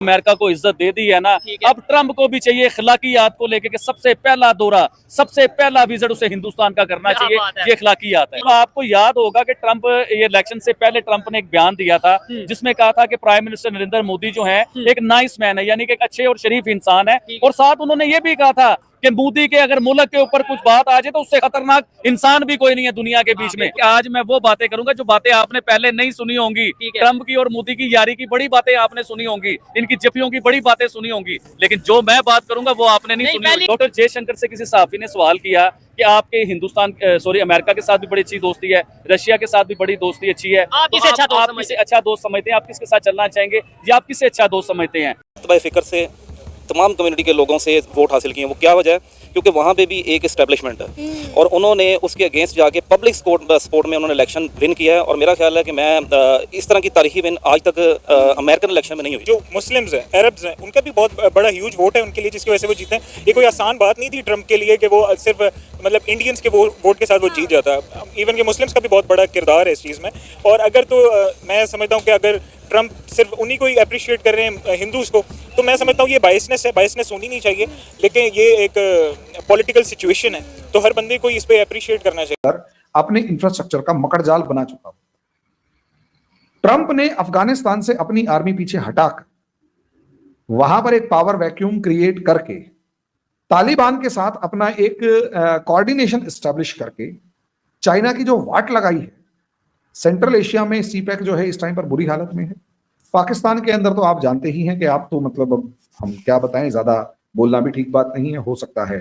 America को इज्जत दे दी है ना, अब ट्रंप को भी चाहिए अखलाकियात को लेके कि सबसे पहला दौरा, सबसे पहला विजिट उसे हिंदुस्तान का करना चाहिए। ये अखलाकियात है। तो आपको याद होगा कि ट्रंप ये इलेक्शन से पहले ट्रंप ने एक बयान दिया था जिसमें कहा था कि प्राइम मिनिस्टर नरेंद्र मोदी जो है एक नाइस मैन है, यानी कि एक अच्छे और शरीफ इंसान है। और साथ उन्होंने ये भी कहा था कि मोदी के अगर मुल्क के ऊपर कुछ बात आ जाए तो उससे खतरनाक इंसान भी कोई नहीं है दुनिया के बीच में। आज मैं वो बातें करूंगा जो बातें आपने पहले नहीं सुनी होंगी। ट्रंप की और मोदी की यारी की बड़ी बातें आपने सुनी होंगी, इनकी जफियों की बड़ी बातें सुनी होंगी, लेकिन जो मैं बात करूंगा वो आपने नहीं सुनी होगी। डॉक्टर जयशंकर से किसी सहाफी ने सवाल किया कि आपके अमेरिका के साथ भी बड़ी अच्छी दोस्ती है, रशिया के साथ भी बड़ी दोस्ती अच्छी है, आप किसे अच्छा दोस्त समझते हैं, आप किसके साथ चलना चाहेंगे या आप किसे अच्छा दोस्त समझते हैं? फिक्र से तमाम कम्युनिटी के लोगों से वोट हासिल किए। वो क्या वजह है? क्योंकि वहाँ पे भी एक इस्टेब्लिशमेंट है और उन्होंने उसके अगेंस्ट जाके पब्लिक सपोर्ट में उन्होंने इलेक्शन विन किया है। और मेरा ख्याल है कि मैं इस तरह की तारीखी विन आज तक अमेरिकन इलेक्शन में नहीं हुई। जो मुस्लिम्स हैं, अरब्स हैं, उनका भी बहुत बड़ा ह्यूज वोट है उनके लिए, जिसकी वजह से वो जीते हैं। ये कोई आसान बात नहीं थी ट्रंप के लिए कि वो सिर्फ मतलब इंडियंस के वोट के साथ वो जीत जाता है। इवन के मुस्लिम्स का भी बहुत बड़ा किरदार है इस चीज़ में। और अगर तो मैं समझता हूँ कि अगर ट्रंप सिर्फ उन्हीं को ही अप्रिशिएट कर रहे हैं हिंदूज को, तो मैं समझता हूँ ये बायसनेस है, बायसनेस होनी नहीं चाहिए। लेकिन ये एक पॉलिटिकल सिचुएशन है, तो हर बंदे को इस पे अप्रिशिएट करना चाहिए। अपने इंफ्रास्ट्रक्चर का मकड़जाल बना चुका। ट्रंप ने अफगानिस्तान से अपनी आर्मी पीछे हटाकर वहां पर एक पावर वैक्यूम क्रिएट करके तालिबान के साथ अपना एक कोऑर्डिनेशन एस्टेब्लिश करके चाइना की जो वाट लगाई है सेंट्रल एशिया में, सीपैक जो है इस टाइम पर बुरी हालत में है। पाकिस्तान के अंदर तो आप जानते ही हैं कि आप तो मतलब हम क्या बताएं, ज्यादा बोलना भी ठीक बात नहीं है। हो सकता है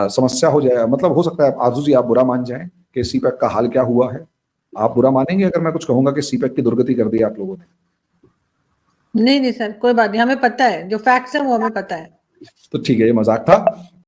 समस्या हो जाए, मतलब हो सकता है आरजू जी आप बुरा मान जाएं कि सीपैक का हाल क्या हुआ है। आप बुरा मानेंगे अगर मैं कुछ कहूंगा कि सीपैक की दुर्गति कर दी आप लोगों ने? नहीं नहीं सर, कोई बात नहीं, हमें पता है, जो फैक्ट्स हैं वो हमें पता है। तो ठीक है, ये मजाक था।